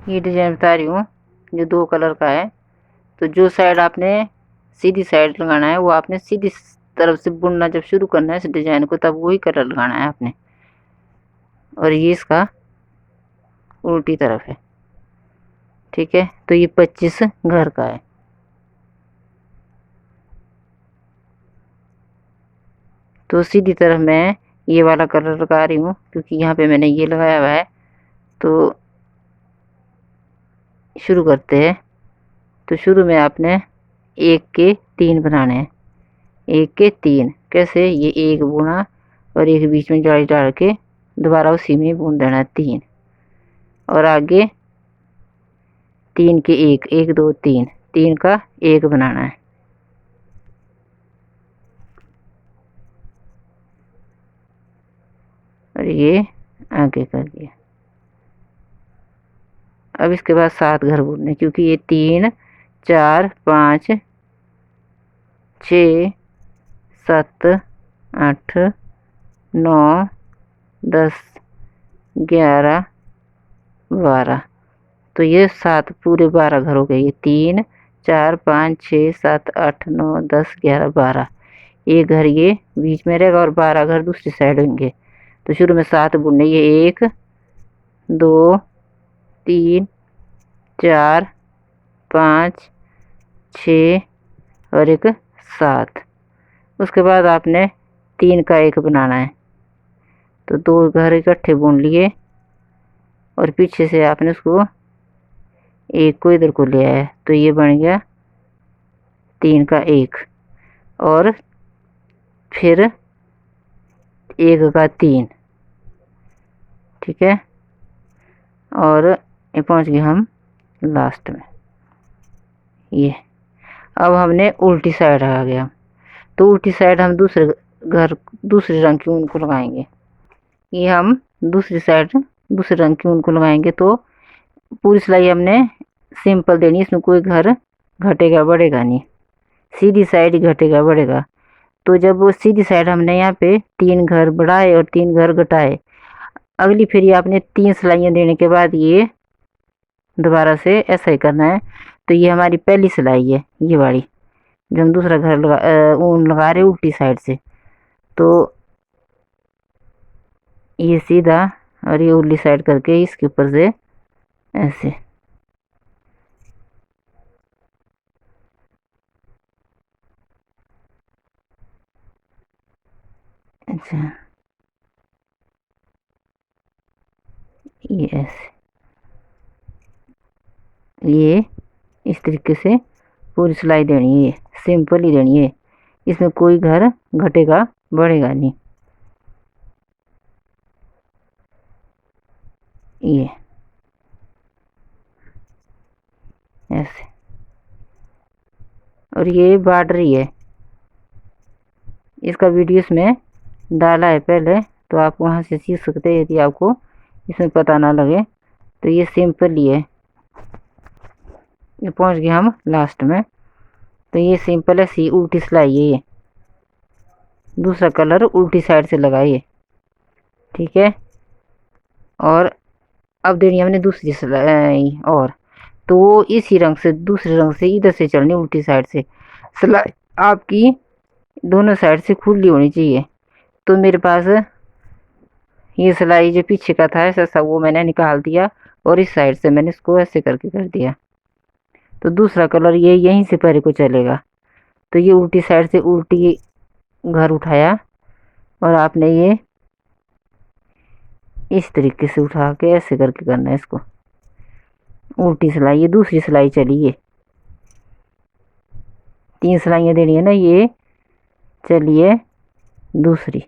ये डिजाइन बता रही हूँ जो 2 कलर का है। तो जो साइड आपने सीधी साइड लगाना है वो आपने सीधी तरफ से बुनना जब शुरू करना है इस डिजाइन को, तब वही कलर लगाना है आपने। और ये इसका उल्टी तरफ है। ठीक है, तो ये 25 घर का है। तो सीधी तरफ मैं ये वाला कलर लगा रही हूँ क्योंकि यहाँ पे मैंने ये लगाया हुआ है। तो शुरू करते हैं। तो शुरू में आपने 1 के 3 बनाने हैं। 1 के 3 कैसे, ये एक बुना और एक बीच में जाली डाल के दोबारा उसी में बुन देना है 3। और आगे 3 के 1, 1 2 3, 3 का 1 बनाना है। और ये आगे कर दिया। अब इसके बाद 7 घर बुनने, क्योंकि ये 3 4 5 6 7 8 9 10 11 12। तो ये 7 पूरे 12 घर हो गए। ये 3 4 5 6 7 8 9 10 11 12। एक घर ये बीच में रहेगा और 12 घर दूसरी साइड होंगे। तो शुरू में 7 बुनने, ये 1 2 3 4 5 6 और एक 7। उसके बाद आपने 3 का 1 बनाना है। तो 2 घर इकट्ठे बुन लिए और पीछे से आपने उसको एक को इधर को ले आया, तो ये बन गया 3 का 1। और फिर 1 का 3। ठीक है, और ये पहुंच गए हम लास्ट में। ये अब हमने उल्टी साइड आ गया। तो उल्टी साइड हम दूसरे रंग की ऊन को लगाएंगे। ये हम दूसरी साइड दूसरे रंग की ऊन को लगाएंगे। तो पूरी सिलाई हमने सिंपल देनी, इसमें कोई घर घटेगा बढ़ेगा नहीं, सीधी साइड ही घटेगा बढ़ेगा। तो जब वो सीधी साइड हमने यहाँ पे 3 घर बढ़ाए और 3 घर घटाए, अगली फिर ये आपने 3 सिलाइयाँ देने के बाद ये दोबारा से ऐसा ही करना है। तो ये हमारी पहली सिलाई है, ये वाली जो हम दूसरा घर ऊन लगा रहे उल्टी साइड से। तो ये सीधा और ये उल्टी साइड करके इसके ऊपर से ऐसे। अच्छा, ये ऐसे, ये इस तरीके से पूरी सिलाई देनी है। सिंपल ही देनी है, इसमें कोई घर घटेगा बढ़ेगा नहीं। ये ऐसे, और ये बॉर्डर ही है। इसका वीडियो इसमें डाला है पहले, तो आप वहाँ से सीख सकते हैं यदि आपको इसमें पता ना लगे। तो ये सिंपल ही है। ये पहुँच गए हम लास्ट में। तो ये सिंपल है, सी उल्टी सिलाई है। ये दूसरा कलर उल्टी साइड से लगाइए। ठीक है, और अब देनी हमने दूसरी सिलाई। और तो वो इसी रंग से दूसरे रंग से इधर से चलनी, उल्टी साइड से। सिलाई आपकी दोनों साइड से खुली होनी चाहिए। तो मेरे पास ये सिलाई जो पीछे का था ऐसा सा, वो मैंने निकाल दिया और इस साइड से मैंने इसको ऐसे करके कर दिया। तो दूसरा कलर ये यहीं से पहले को चलेगा। तो ये उल्टी साइड से उल्टी घर उठाया और आपने ये इस तरीके से उठा के ऐसे करके करना है इसको। उल्टी सिलाई, ये दूसरी सिलाई चली है। 3 सिलाइयाँ देनी है ना, ये चलिए दूसरी।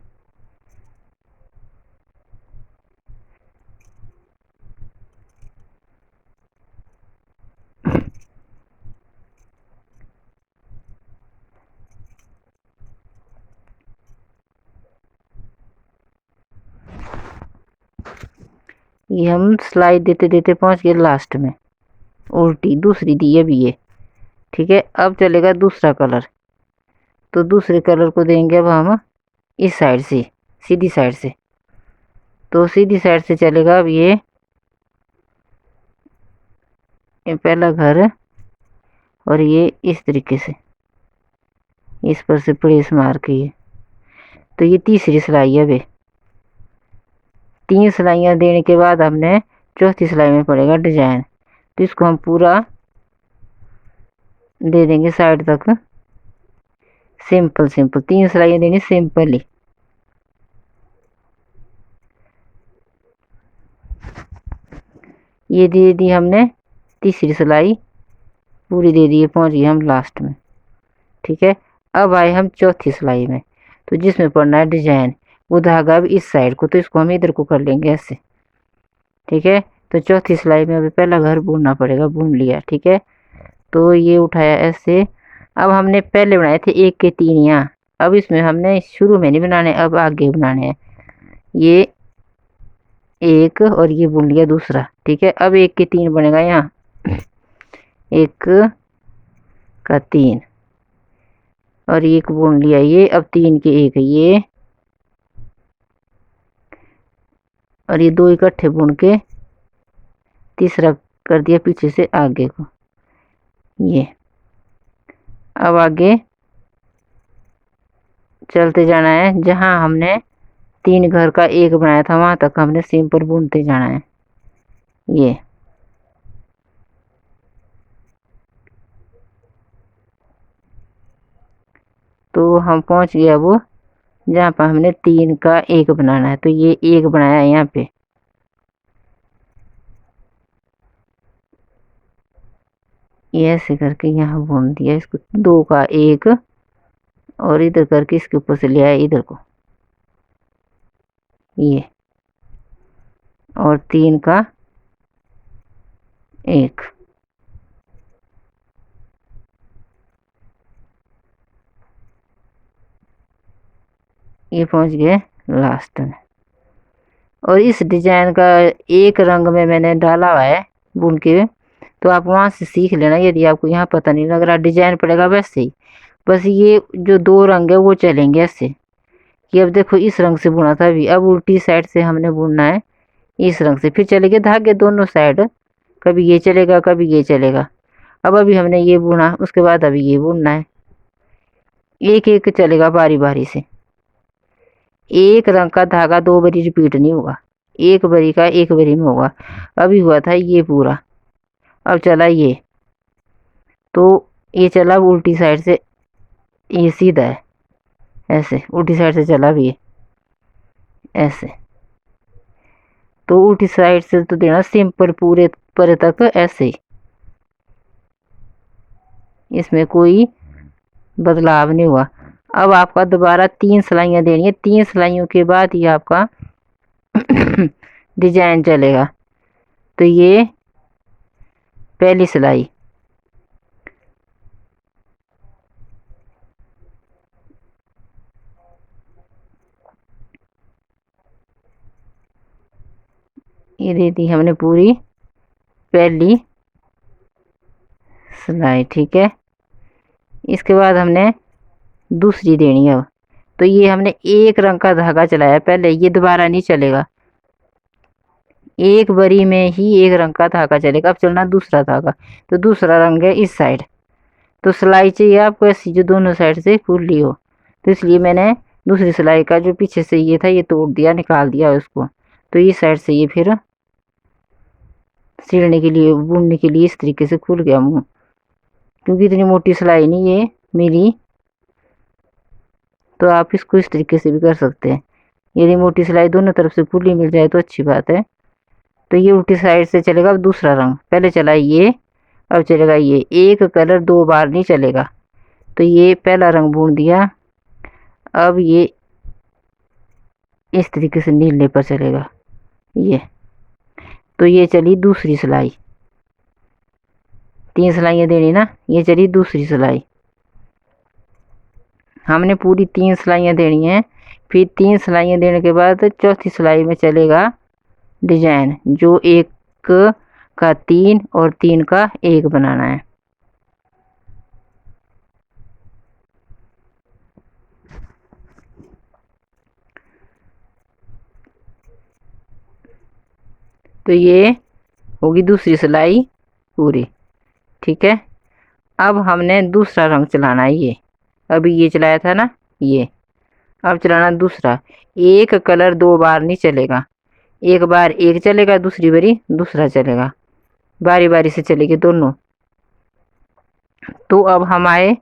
ये हम सिलाई देते देते पहुंच गए लास्ट में। उल्टी दूसरी दी है भी ये। ठीक है, अब चलेगा दूसरा कलर। तो दूसरे कलर को देंगे अब हम इस साइड से, सीधी साइड से। तो सीधी साइड से चलेगा अब ये ये पहला घर और ये इस तरीके से इस पर से प्रेस मार के ये, तो ये तीसरी सिलाई है। अब 3 सिलाइयाँ देने के बाद हमने चौथी सिलाई में पड़ेगा डिजाइन, तो इसको हम पूरा दे देंगे साइड तक सिंपल सिंपल। 3 सिलाइयाँ देंगे सिंपल ही। ये दे दी हमने तीसरी सिलाई, पूरी दे दी, पहुंच गए हम लास्ट में। ठीक है, अब आए हम चौथी सिलाई में, तो जिसमें पड़ना है डिजाइन, वो धागा अब इस साइड को, तो इसको हम इधर को कर लेंगे ऐसे। ठीक है, तो चौथी सिलाई में अभी पहला घर बुनना पड़ेगा, बुन लिया। ठीक है, तो ये उठाया ऐसे। अब हमने पहले बनाए थे 1 के 3 यहाँ, अब इसमें हमने शुरू में नहीं बनाने, अब आगे बनाने हैं। ये एक और ये बुन लिया दूसरा। ठीक है, अब 1 के 3 बनेगा यहाँ, 1 का 3 और एक बुन लिया ये, अब 3 के 1 ये, और ये 2 इकट्ठे बुन के तीसरा कर दिया पीछे से आगे को। ये अब आगे चलते जाना है, जहां हमने 3 घर का 1 बनाया था वहां तक हमने सिंपल बुनते जाना है। ये तो हम पहुंच गया वो जहां पर हमने 3 का 1 बनाना है, तो ये 1 बनाया है यहाँ पे। ये ऐसे करके यहाँ बुन दिया इसको, 2 का 1 और इधर करके इसके ऊपर से ले आया इधर को, ये और 3 का 1। ये पहुंच गए लास्ट में। और इस डिजाइन का एक रंग में मैंने डाला हुआ है बुन के, तो आप वहां से सीख लेना यदि आपको यहाँ पता नहीं लग रहा। डिजाइन पड़ेगा वैसे ही, बस ये जो 2 रंग है वो चलेंगे ऐसे कि अब देखो इस रंग से बुना था अभी, अब उल्टी साइड से हमने बुनना है इस रंग से, फिर चलेंगे धागे दोनों साइड, कभी ये चलेगा कभी ये चलेगा। अब अभी हमने ये बुना, उसके बाद अभी ये बुनना है, एक एक चलेगा बारी बारी से। एक रंग का धागा 2 बारी रिपीट नहीं होगा, एक बारी का एक बारी में होगा। अभी हुआ था ये पूरा, अब चला ये, तो ये चला उल्टी साइड से, ये सीधा है ऐसे, उल्टी साइड से चला भी है ऐसे, तो उल्टी साइड से तो देना सिंपल पूरे पर तक ऐसे ही, इसमें कोई बदलाव नहीं हुआ। अब आपका दोबारा 3 सिलाइयाँ देनी है, 3 सिलाइयों के बाद ये आपका डिजाइन चलेगा। तो ये पहली सिलाई, ये दे दी हमने पूरी पहली सिलाई। ठीक है, इसके बाद हमने दूसरी देनी है। तो ये हमने एक रंग का धागा चलाया पहले, ये दोबारा नहीं चलेगा, एक बरी में ही एक रंग का धागा चलेगा। अब चलना दूसरा धागा, तो दूसरा रंग है इस साइड, तो सिलाई चाहिए आपको ऐसी जो दोनों साइड से खुली हो, तो इसलिए मैंने दूसरी सिलाई का जो पीछे से ये था ये तोड़ दिया, निकाल दिया उसको, तो इस साइड से ये फिर सिलने के लिए बुनने के लिए इस तरीके से खुल गया मुंह, क्योंकि इतनी मोटी सिलाई नहीं ये मेरी, तो आप इसको इस तरीके से भी कर सकते हैं। यदि मोटी सिलाई दोनों तरफ से खुली मिल जाए तो अच्छी बात है। तो ये उल्टी साइड से चलेगा। अब दूसरा रंग, पहले चला ये, अब चलेगा ये, एक कलर 2 बार नहीं चलेगा। तो ये पहला रंग बुन दिया, अब ये इस तरीके से नीले पर चलेगा ये, तो ये चली दूसरी सिलाई। 3 सिलाइयाँ देनी ना, ये चली दूसरी सिलाई। हमने पूरी 3 सिलाइयाँ देनी है, फिर 3 सिलाइयाँ देने के बाद चौथी सिलाई में चलेगा डिजाइन, जो 1 का 3 और 3 का 1 बनाना है। तो ये होगी दूसरी सिलाई पूरी। ठीक है। अब हमने दूसरा रंग चलाना है, ये अभी ये चलाया था ना, ये अब चलाना दूसरा। एक कलर दो बार नहीं चलेगा, एक बार एक चलेगा, दूसरी बारी दूसरा चलेगा, बारी बारी से चलेगी दोनों। तो अब हम आए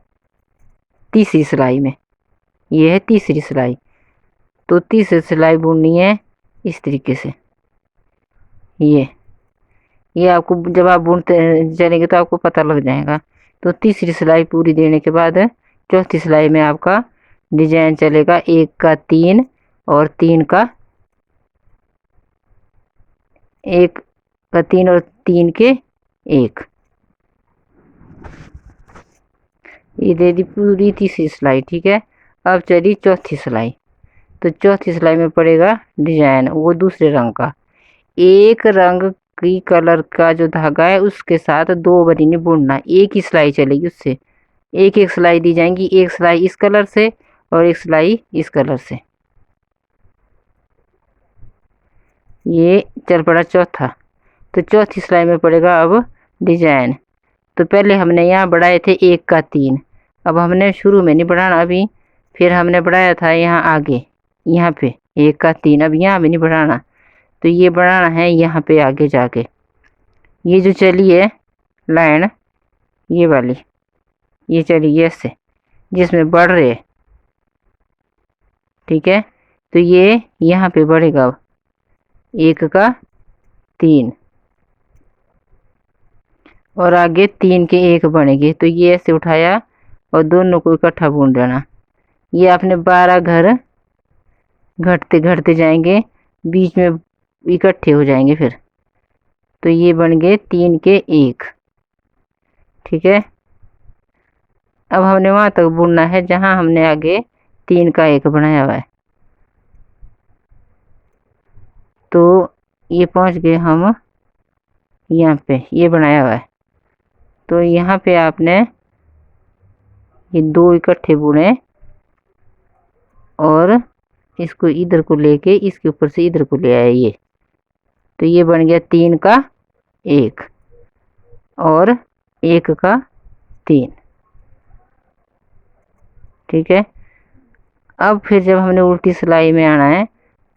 तीसरी सिलाई में, ये है तीसरी सिलाई। तो तीसरी सिलाई बुननी है इस तरीके से। ये आपको जब आप बुनते चलेंगे तो आपको पता लग जाएगा। तो तीसरी सिलाई पूरी देने के बाद चौथी सिलाई में आपका डिजाइन चलेगा 1 का 3 और 3 का 1 का 3 और 3 के 1। ये दे दी पूरी तीसरी सिलाई, ठीक है। अब चली चौथी सिलाई। तो चौथी सिलाई में पड़ेगा डिजाइन वो दूसरे रंग का। एक रंग की कलर का जो धागा है उसके साथ दो बारी नहीं बुनना, एक ही सिलाई चलेगी उससे। एक एक सिलाई दी जाएंगी, एक सिलाई इस कलर से और एक सिलाई इस कलर से। ये चल पड़ा चौथा। तो चौथी सिलाई में पड़ेगा अब डिजाइन। तो पहले हमने यहाँ बढ़ाए थे 1 का 3, अब हमने शुरू में नहीं बढ़ाना अभी, फिर हमने बढ़ाया था यहाँ आगे, यहाँ पे 1 का 3, अब यहाँ भी नहीं बढ़ाना। तो ये बढ़ाना है यहाँ पे आगे जाके। ये जो चली है लाइन, ये वाली, ये चली ऐसे जिसमें बढ़ रहे, ठीक है। तो ये यहाँ पे बढ़ेगा अब 1 का 3 और आगे 3 के 1 बनेंगे। तो ये ऐसे उठाया और दोनों को इकट्ठा बुन देना। ये आपने 12 घर घटते घटते जाएंगे, बीच में इकट्ठे हो जाएंगे फिर। तो ये बन गए 3 के 1, ठीक है। अब हमने वहां तक बुनना है जहां हमने आगे 3 का 1 बनाया हुआ है। तो ये पहुंच गए हम यहाँ पे, ये बनाया हुआ है। तो यहाँ पे आपने ये दो इकट्ठे बुने और इसको इधर को लेके इसके ऊपर से इधर को ले आए ये। तो ये बन गया 3 का 1 और 1 का 3, ठीक है। अब फिर जब हमने उल्टी सिलाई में आना है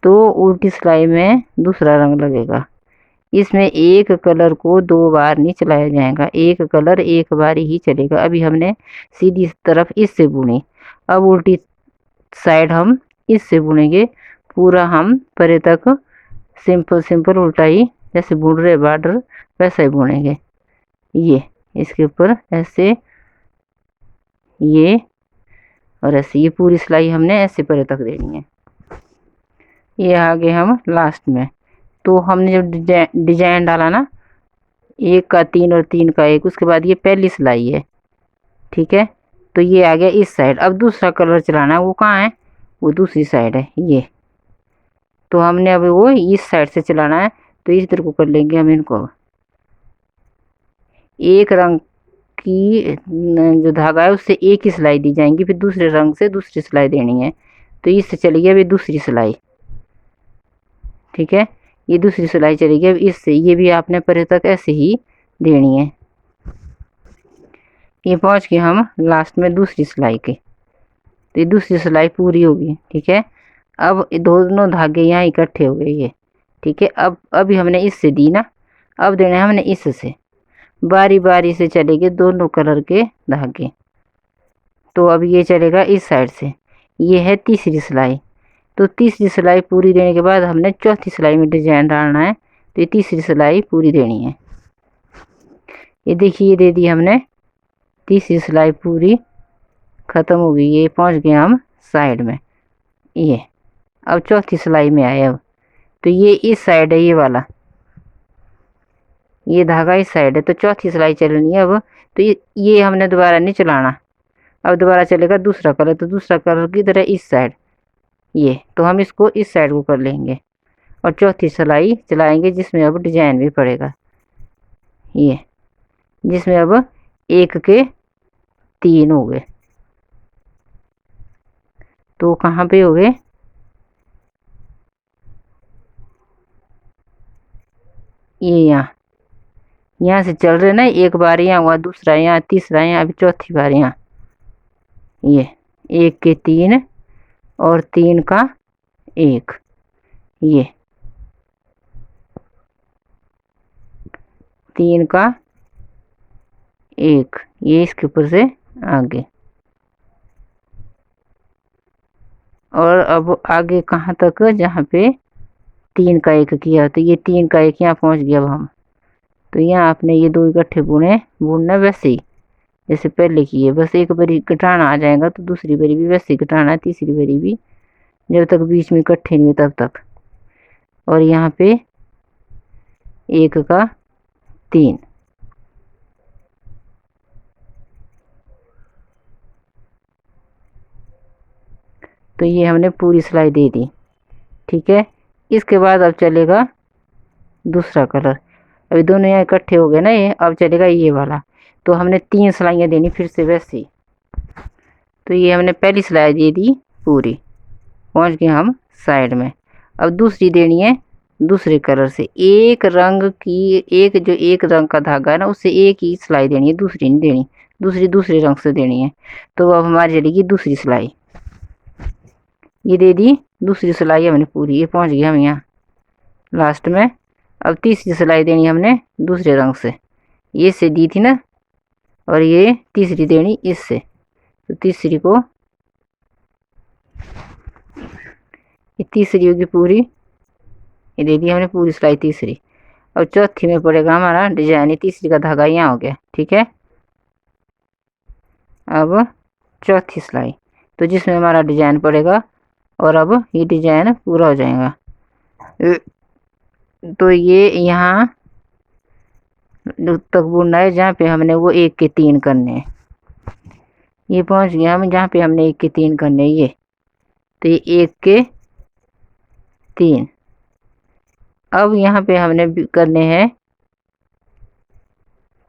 तो उल्टी सिलाई में दूसरा रंग लगेगा। इसमें एक कलर को दो बार नहीं चलाया जाएगा, एक कलर एक बार ही चलेगा। अभी हमने सीधी तरफ इससे बुनी, अब उल्टी साइड हम इससे बुनेंगे। पूरा हम परे तक सिंपल सिंपल उल्टा ही जैसे बुन रहे बॉर्डर वैसा ही बुनेंगे। ये इसके ऊपर ऐसे, ये और ऐसे, ये पूरी सिलाई हमने ऐसे परे तक देनी है। ये आगे हम लास्ट में। तो हमने जब डिजाइन डाला ना 1 का 3 और 3 का 1, उसके बाद ये पहली सिलाई है, ठीक है। तो ये आ गया इस साइड। अब दूसरा कलर चलाना है, वो कहाँ है, वो दूसरी साइड है ये। तो हमने अब वो इस साइड से चलाना है, तो इस तरह को कर लेंगे हम इनको। एक रंग की जो धागा है उससे एक ही सिलाई दी जाएंगी, फिर दूसरे रंग से दूसरी सिलाई देनी है। तो इससे चली अभी दूसरी सिलाई, ठीक है। ये दूसरी सिलाई चलेगी अब इससे, ये भी आपने परे तक ऐसे ही देनी है। ये पहुंच गए हम लास्ट में दूसरी सिलाई के। तो ये दूसरी सिलाई पूरी होगी, ठीक है। अब दोनों धागे यहाँ इकट्ठे हो गए ये, ठीक है। अब अभी हमने इससे दी ना, अब देना है हमने इससे। बारी बारी से चलेंगे दोनों कलर के धागे। तो अब ये चलेगा इस साइड से, ये है तीसरी सिलाई। तो तीसरी सिलाई पूरी देने के बाद हमने चौथी सिलाई में डिजाइन डालना है। तो ये तीसरी सिलाई पूरी देनी है। ये देखिए, ये दे दी हमने, तीसरी सिलाई पूरी खत्म हो गई। ये पहुंच गए हम साइड में, ये अब चौथी सिलाई में आए। अब तो ये इस साइड है, ये वाला, ये धागा इस साइड है। तो चौथी सिलाई चलनी है अब। तो ये हमने दोबारा नहीं चलाना, अब दोबारा चलेगा दूसरा कलर। तो दूसरा कलर किधर है, इस साइड, ये। तो हम इसको इस साइड को कर लेंगे और चौथी सिलाई चलाएंगे जिसमें अब डिजाइन भी पड़ेगा, ये जिसमें अब 1 के 3 हो गए। तो कहाँ पे हो गए, ये यहाँ, यहाँ से चल रहे ना, एक बार यहाँ हुआ, दूसरा यहाँ, तीसरा यहाँ, अभी चौथी बार यहाँ। ये 1 के 3 और 3 का 1, ये 3 का 1, ये इसके ऊपर से आगे। और अब आगे कहाँ तक, जहाँ पे 3 का 1 किया, तो ये 3 का 1 यहाँ पहुँच गया। अब हम तो यहाँ आपने ये 2 इकट्ठे बुनना वैसे ही जैसे पहले किए, बस एक बारी घटाना आ जाएगा तो दूसरी बारी भी वैसे ही घटाना है, तीसरी बारी भी, जब तक बीच में इकट्ठे नहीं हुए तब तक। और यहाँ पे 1 का 3, तो ये हमने पूरी सिलाई दे दी। ठीक है, इसके बाद अब चलेगा दूसरा कलर। अभी दोनों यहाँ इकट्ठे हो गए ना ये, अब चलेगा ये वाला। तो हमने 3 सिलाइयाँ देनी फिर से वैसे। तो ये हमने पहली सिलाई दे दी पूरी, पहुँच गए हम साइड में। अब दूसरी देनी है दूसरे कलर से, एक रंग की, एक रंग का धागा है ना, उससे एक ही सिलाई देनी है, दूसरी नहीं देनी, दूसरी दूसरे रंग से देनी है। तो अब हमारी चलेगी दूसरी सिलाई, ये दे दी दूसरी सिलाई हमने पूरी, ये पहुंच गए हम यहाँ लास्ट में। अब तीसरी सिलाई देनी हमने दूसरे रंग से, ये से दी थी ना, और ये तीसरी देनी इससे। तो तीसरी को, ये तीसरी होगी पूरी, ये दे दी हमने पूरी सिलाई तीसरी। अब चौथी में पड़ेगा हमारा डिजाइन, ये तीसरी का धागा यहाँ हो गया। ठीक है, अब चौथी सिलाई, तो जिसमें हमारा डिजाइन पड़ेगा, और अब ये डिजाइन पूरा हो जाएगा। तो ये यहाँ तक बुनना है जहाँ पे हमने वो 1 के 3 करने हैं। ये पहुंच गया हम जहाँ पे हमने 1 के 3 करने हैं, ये तो ये 1 के 3। अब यहाँ पे हमने करने हैं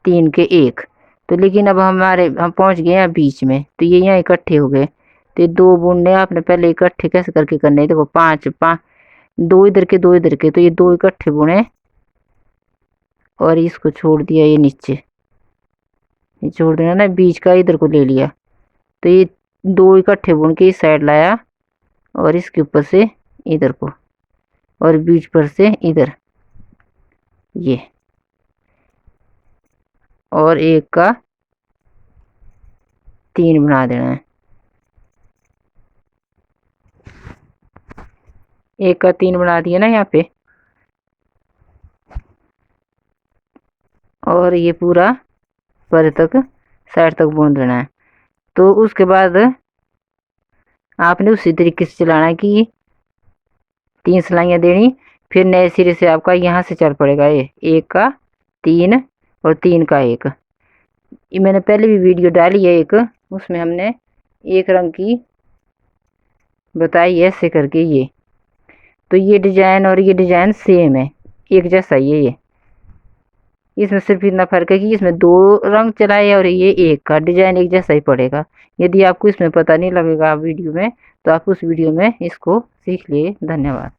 3 के 1। तो लेकिन अब हम पहुंच गए यहाँ बीच में, तो ये यहाँ इकट्ठे हो गए। तो ये 2 बुनने आपने पहले इकट्ठे कैसे करके करने हैं, देखो 5 5, 2 इधर के 2 इधर के, तो ये 2 इकट्ठे बुने और इसको छोड़ दिया, ये नीचे ये छोड़ देना ना, बीच का इधर को ले लिया। तो ये 2 इकट्ठे बुन के इस साइड लाया और इसके ऊपर से इधर को, और बीच पर से इधर, ये और 1 का 3 बना देना है। 1 का 3 बना दिया ना यहाँ पे, और ये पूरा पर तक साइड तक बुन देना है। तो उसके बाद आपने उसी तरीके से चलाना है कि 3 सिलाइयाँ देनी, फिर नए सिरे से आपका यहाँ से चल पड़ेगा ये 1 का 3 और 3 का 1। ये मैंने पहले भी वीडियो डाली है एक, उसमें हमने एक रंग की बताई ऐसे करके। ये तो ये डिजाइन और ये डिजाइन सेम है, एक जैसा ये इसमें सिर्फ इतना फर्क है कि इसमें 2 रंग चलाए और ये 1 का डिजाइन एक जैसा ही पड़ेगा। यदि आपको इसमें पता नहीं लगेगा वीडियो में, तो आप उस वीडियो में इसको सीख लिए। धन्यवाद।